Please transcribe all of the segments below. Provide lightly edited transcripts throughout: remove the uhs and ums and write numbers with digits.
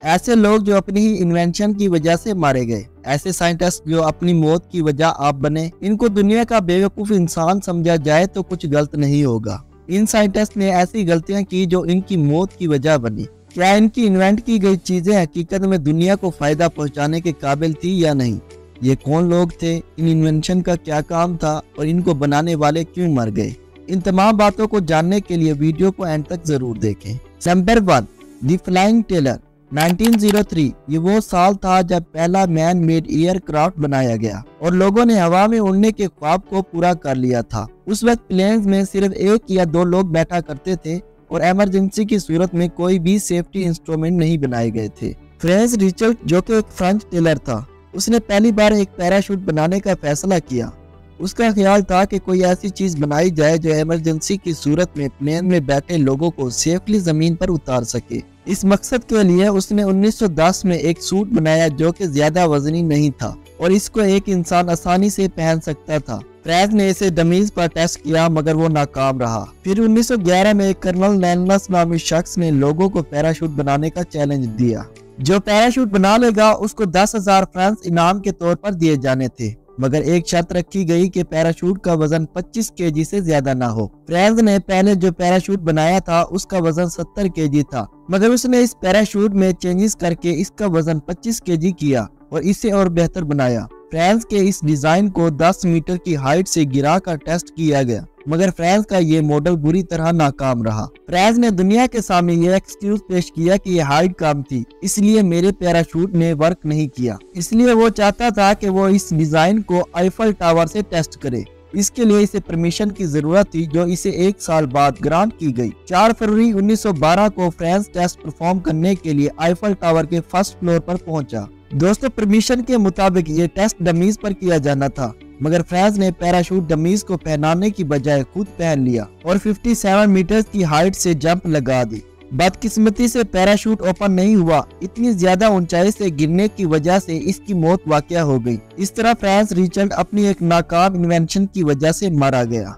ऐसे लोग जो अपनी ही इन्वेंशन की वजह से मारे गए, ऐसे साइंटिस्ट जो अपनी मौत की वजह आप बने, इनको दुनिया का बेवकूफ इंसान समझा जाए तो कुछ गलत नहीं होगा। इन साइंटिस्ट ने ऐसी गलतियां की जो इनकी मौत की वजह बनी। क्या इनकी इन्वेंट की गई चीजें हकीकत में दुनिया को फायदा पहुंचाने के काबिल थी या नहीं? ये कौन लोग थे, इन इन्वेंशन का क्या काम था और इनको बनाने वाले क्यों मर गए? इन तमाम बातों को जानने के लिए वीडियो को एंड तक जरूर देखें। Number 1, the flying Taylor. 1903 ये वो साल था जब पहला मैन मेड एयरक्राफ्ट बनाया गया और लोगों ने हवा में उड़ने के ख्वाब को पूरा कर लिया था। उस वक्त प्लेन्स में सिर्फ 1 या 2 लोग बैठा करते थे और इमरजेंसी की सूरत में कोई भी सेफ्टी इंस्ट्रूमेंट नहीं बनाए गए थे। फ्रेंच रिचर्ड, जो कि एक फ्रेंच टेलर था, उसने पहली बार एक पैराशूट बनाने का फैसला किया। उसका ख्याल था कि कोई ऐसी चीज बनाई जाए जो इमरजेंसी की सूरत में प्लेन में बैठे लोगों को सेफली जमीन पर उतार सके। इस मकसद के लिए उसने 1910 में एक सूट बनाया जो कि ज्यादा वजनी नहीं था और इसको एक इंसान आसानी से पहन सकता था। फ्रेंच ने इसे डमीज पर टेस्ट किया मगर वो नाकाम रहा। फिर 1911 में कर्नल नैनस नामी शख्स ने लोगों को पैराशूट बनाने का चैलेंज दिया। जो पैराशूट बना लेगा उसको 10,000 फ्रांस इनाम के तौर पर दिए जाने थे, मगर एक शर्त रखी गई कि पैराशूट का वजन 25 केजी से ज्यादा ना हो। फ्रेंच ने पहले जो पैराशूट बनाया था उसका वजन 70 केजी था, मगर उसने इस पैराशूट में चेंजेस करके इसका वजन 25 केजी किया और इसे और बेहतर बनाया। फ्रेंच के इस डिजाइन को 10 मीटर की हाइट से गिरा कर टेस्ट किया गया, मगर फ्रेंच का ये मॉडल बुरी तरह नाकाम रहा। फ्रेंच ने दुनिया के सामने ये एक्सक्यूज पेश किया कि ये हाइट कम थी, इसलिए मेरे पैराशूट ने वर्क नहीं किया। इसलिए वो चाहता था कि वो इस डिजाइन को आईफल टावर से टेस्ट करे। इसके लिए इसे परमिशन की जरूरत थी जो इसे 1 साल बाद ग्रांट की गई। 4 फरवरी 1912 को फ्रेंच टेस्ट परफॉर्म करने के लिए आईफल टावर के फर्स्ट फ्लोर पर पहुंचा। दोस्तों, परमिशन के मुताबिक ये टेस्ट डमीज पर किया जाना था, मगर फ्रेंच ने पैराशूट डमीज को पहनाने की बजाय खुद पहन लिया और 57 मीटर की हाइट से जंप लगा दी। बदकिस्मती से पैराशूट ओपन नहीं हुआ। इतनी ज्यादा ऊंचाई से गिरने की वजह से इसकी मौत वाकया हो गई। इस तरह फ्रेंच रिचर्ड अपनी एक नाकाम इन्वेंशन की वजह से मारा गया।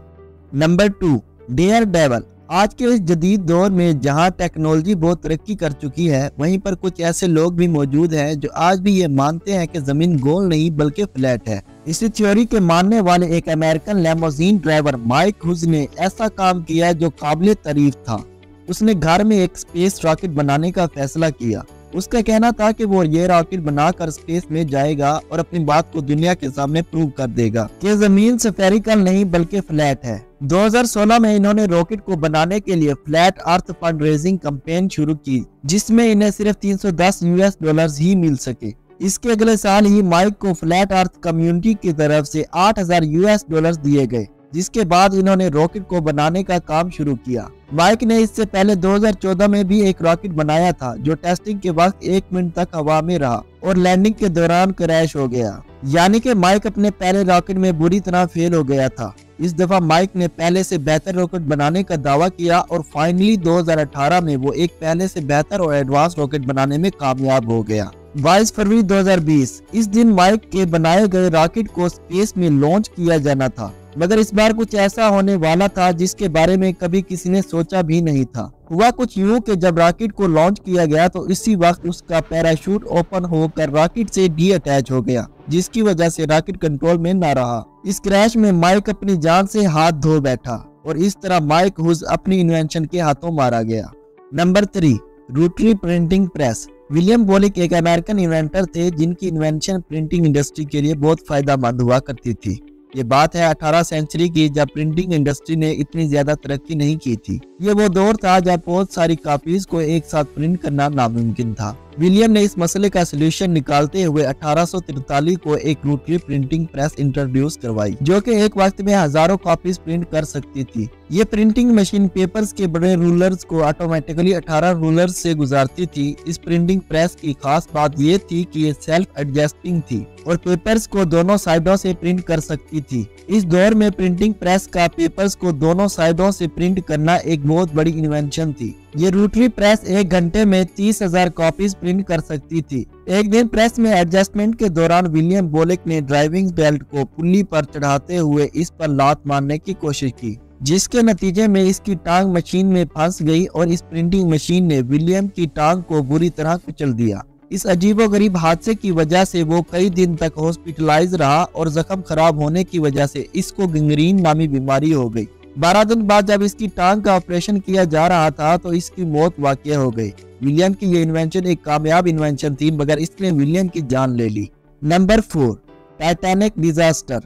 Number 2, daredevil. आज के इस जदीद दौर में जहां टेक्नोलॉजी बहुत तरक्की कर चुकी है, वहीं पर कुछ ऐसे लोग भी मौजूद हैं जो आज भी ये मानते हैं कि जमीन गोल नहीं बल्कि फ्लैट है। इसी थ्योरी के मानने वाले एक American limousine driver Mike Hughes ने ऐसा काम किया जो काबिल तारीफ था। उसने घर में एक स्पेस रॉकेट बनाने का फैसला किया। उसका कहना था कि वो ये रॉकेट बनाकर स्पेस में जाएगा और अपनी बात को दुनिया के सामने प्रूव कर देगा कि जमीन स्फेरिकल नहीं बल्कि फ्लैट है। 2016 में इन्होंने रॉकेट को बनाने के लिए flat earth fund raising campaign शुरू की, जिसमें इन्हें सिर्फ $310 ही मिल सके। इसके अगले साल ही माइक को फ्लैट अर्थ कम्युनिटी की तरफ से $8,000 दिए गए, जिसके बाद इन्होंने रॉकेट को बनाने का काम शुरू किया। माइक ने इससे पहले 2014 में भी एक रॉकेट बनाया था जो टेस्टिंग के वक्त 1 मिनट तक हवा में रहा और लैंडिंग के दौरान क्रैश हो गया। यानी कि माइक अपने पहले रॉकेट में बुरी तरह फेल हो गया था। इस दफा माइक ने पहले से बेहतर रॉकेट बनाने का दावा किया और फाइनली 2018 में वो एक पहले से बेहतर और एडवांस रॉकेट बनाने में कामयाब हो गया। 22 फरवरी 2020 इस दिन माइक के बनाए गए रॉकेट को स्पेस में लॉन्च किया जाना था, मगर इस बार कुछ ऐसा होने वाला था जिसके बारे में कभी किसी ने सोचा भी नहीं था। हुआ कुछ यूं कि जब रॉकेट को लॉन्च किया गया तो इसी वक्त उसका पैराशूट ओपन होकर रॉकेट से डीअटैच हो गया, जिसकी वजह से रॉकेट कंट्रोल में न रहा। इस क्रैश में माइक अपनी जान से हाथ धो बैठा और इस तरह माइक हुज अपनी इन्वेंशन के हाथों मारा गया। Number 3, rotary printing press. William Bullock एक अमेरिकन इन्वेंटर थे जिनकी इन्वेंशन प्रिंटिंग इंडस्ट्री के लिए बहुत फायदेमंद हुआ करती थी। ये बात है 18 सेंचुरी की, जब प्रिंटिंग इंडस्ट्री ने इतनी ज्यादा तरक्की नहीं की थी। ये वो दौर था जब बहुत सारी कॉपीज को एक साथ प्रिंट करना नामुमकिन था। विलियम ने इस मसले का सलूशन निकालते हुए 1843 को एक रोटरी प्रिंटिंग प्रेस इंट्रोड्यूस करवाई, जो कि एक वक्त में हजारों कॉपीज प्रिंट कर सकती थी। ये प्रिंटिंग मशीन पेपर्स के बड़े रूलर्स को ऑटोमेटिकली 18 रूलर्स से गुजारती थी। इस प्रिंटिंग प्रेस की खास बात ये थी कि ये सेल्फ एडजस्टिंग थी और पेपर्स को दोनों साइडों से प्रिंट कर सकती थी। इस दौर में प्रिंटिंग प्रेस का पेपर्स को दोनों साइडों से प्रिंट करना एक बहुत बड़ी इन्वेंशन थी। ये रोटरी प्रेस 1 घंटे में 30,000 कॉपीज प्रिंट कर सकती थी। एक दिन प्रेस में एडजस्टमेंट के दौरान विलियम बोलिक ने ड्राइविंग बेल्ट को पुल्ली पर चढ़ाते हुए इस पर लात मारने की कोशिश की। जिसके नतीजे में इसकी टांग मशीन में फंस गई और इस प्रिंटिंग मशीन ने विलियम की टांग को बुरी तरह कुचल दिया। इस अजीबोगरीब हादसे की वजह से वो कई दिन तक हॉस्पिटलाइज रहा और जख्म खराब होने की वजह से इसको गैंग्रीन नामी बीमारी हो गई। 12 दिन बाद जब इसकी टांग का ऑपरेशन किया जा रहा था तो इसकी मौत वाक़या हो गई। विलियम की ये इन्वेंशन एक कामयाब इन्वेंशन थी, मगर इसने विलियम की जान ले ली। Number 4, Titanic disaster.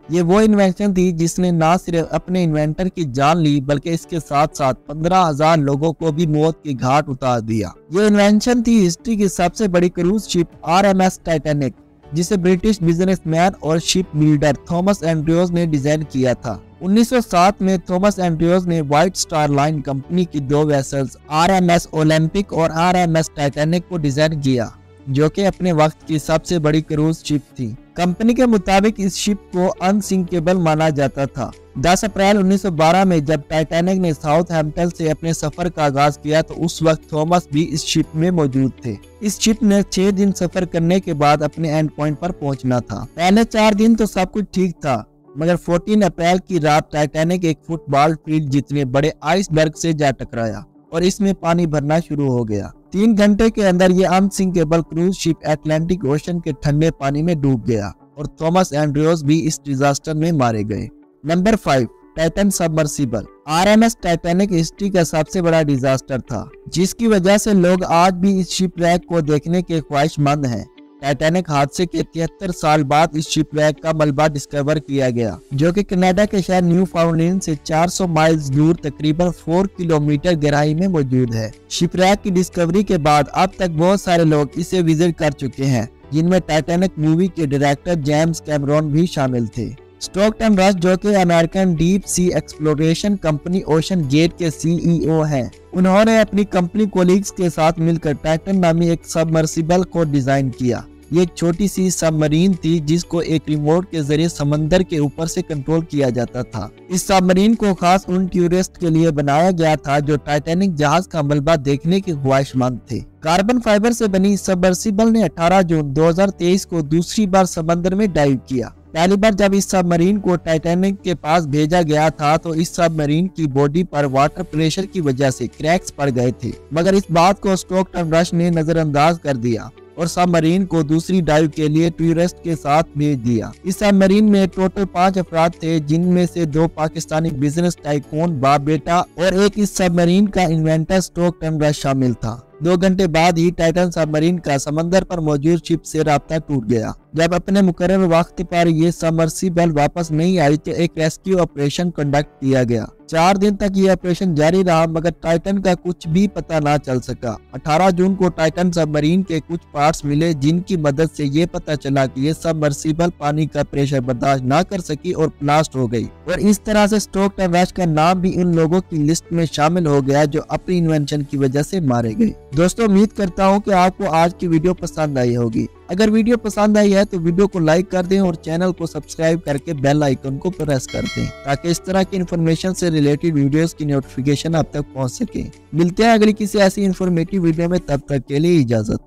ये वो इन्वेंशन थी जिसने न सिर्फ अपने इन्वेंटर की जान ली बल्कि इसके साथ साथ 15,000 लोगों को भी मौत की घाट उतार दिया। ये इन्वेंशन थी हिस्ट्री की सबसे बड़ी क्रूज शिप RMS टाइटैनिक, जिसे ब्रिटिश बिजनेसमैन और शिप बिल्डर थॉमस एंड्रयूज ने डिजाइन किया था। 1907 में थॉमस एंड्रयूज ने व्हाइट स्टार लाइन कंपनी की 2 वेसल्स RMS ओलंपिक और RMS टाइटैनिक को डिजाइन किया, जो कि अपने वक्त की सबसे बड़ी क्रूज शिप थी। कंपनी के मुताबिक इस शिप को अनसिंकेबल माना जाता था। 10 अप्रैल 1912 में जब टाइटैनिक ने साउथहैम्पटन से अपने सफर का आगाज किया तो उस वक्त थॉमस भी इस शिप में मौजूद थे। इस शिप ने 6 दिन सफर करने के बाद अपने एंड पॉइंट पर पहुंचना था। पहले 4 दिन तो सब कुछ ठीक था, मगर 14 अप्रैल की रात टाइटैनिक एक फुटबॉल फील्ड जितने बड़े आइसबर्ग से जा टकराया और इसमें पानी भरना शुरू हो गया। 3 घंटे के अंदर ये unsinkable cruise ship Atlantic ocean के ठंडे पानी में डूब गया और थॉमस एंड्रयूज भी इस डिजास्टर में मारे गए। Number 5, Titan submersible. RMS Titanic history का सबसे बड़ा डिजास्टर था, जिसकी वजह से लोग आज भी इस शिपरैक को देखने के ख्वाहिशमंद हैं। टाइटैनिक हादसे के 73 साल बाद इस शिपरैक का मलबा डिस्कवर किया गया, जो कि कनाडा के शहर न्यूफाउंडलैंड से 400 माइल्स दूर तकरीबन 4 किलोमीटर गहराई में मौजूद है। शिपरैक की डिस्कवरी के बाद अब तक बहुत सारे लोग इसे विजिट कर चुके हैं, जिनमें टाइटैनिक मूवी के डायरेक्टर जेम्स कैमरॉन भी शामिल थे। स्टॉकटन रश, जो कि American deep sea exploration company OceanGate के CEO हैं, उन्होंने अपनी कंपनी कोलीग्स के साथ मिलकर टाइटन नामी एक सबमर्सिबल को डिजाइन किया। ये एक छोटी सी सबमरीन थी जिसको एक रिमोट के जरिए समंदर के ऊपर से कंट्रोल किया जाता था। इस सबमरीन को खास उन टूरिस्ट के लिए बनाया गया था जो टाइटैनिक जहाज का मलबा देखने के ख्वाहिशमंद थे। कार्बन फाइबर से बनी सबमर्सिबल ने 18 जून 2023 को दूसरी बार समंदर में डाइव किया। पहली बार जब इस सबमरीन को टाइटैनिक के पास भेजा गया था तो इस सबमरीन की बॉडी पर वाटर प्रेशर की वजह से क्रैक्स पड़ गए थे, मगर इस बात को स्टॉकटन रश ने नजरअंदाज कर दिया और सबमरीन को दूसरी डाइव के लिए टूरिस्ट के साथ भेज दिया। इस सबमरीन में टोटल 5 अफराद थे, जिनमें से 2 पाकिस्तानी बिजनेस टाइकून बाप बेटा और एक इस सबमरीन का इन्वेंटर स्टॉकटन रश शामिल था। 2 घंटे बाद ही टाइटन सबमरीन का समंदर पर मौजूद शिप से राब्ता टूट गया। जब अपने मुकर्रर वक्त पर ये सबमर्सिबल वापस नहीं आई तो एक रेस्क्यू ऑपरेशन कंडक्ट किया गया। 4 दिन तक ये ऑपरेशन जारी रहा, मगर टाइटन का कुछ भी पता ना चल सका। 18 जून को टाइटन सबमरीन के कुछ पार्ट्स मिले, जिनकी मदद से ये पता चला कि ये सबमर्सिबल पानी का प्रेशर बर्दाश्त ना कर सकी और ब्लास्ट हो गई। और इस तरह से स्टॉकटन रश का नाम भी उन लोगों की लिस्ट में शामिल हो गया जो अपनी इन्वेंशन की वजह से मारे गए। दोस्तों, उम्मीद करता हूँ कि आपको आज की वीडियो पसंद आई होगी। अगर वीडियो पसंद आई है तो वीडियो को लाइक कर दें और चैनल को सब्सक्राइब करके बेल आइकन को प्रेस कर दें, ताकि इस तरह की इन्फॉर्मेशन से रिलेटेड वीडियोस की नोटिफिकेशन आप तक पहुंच सके। मिलते हैं अगली किसी ऐसी इन्फॉर्मेटिव वीडियो में, तब तक के लिए इजाजत।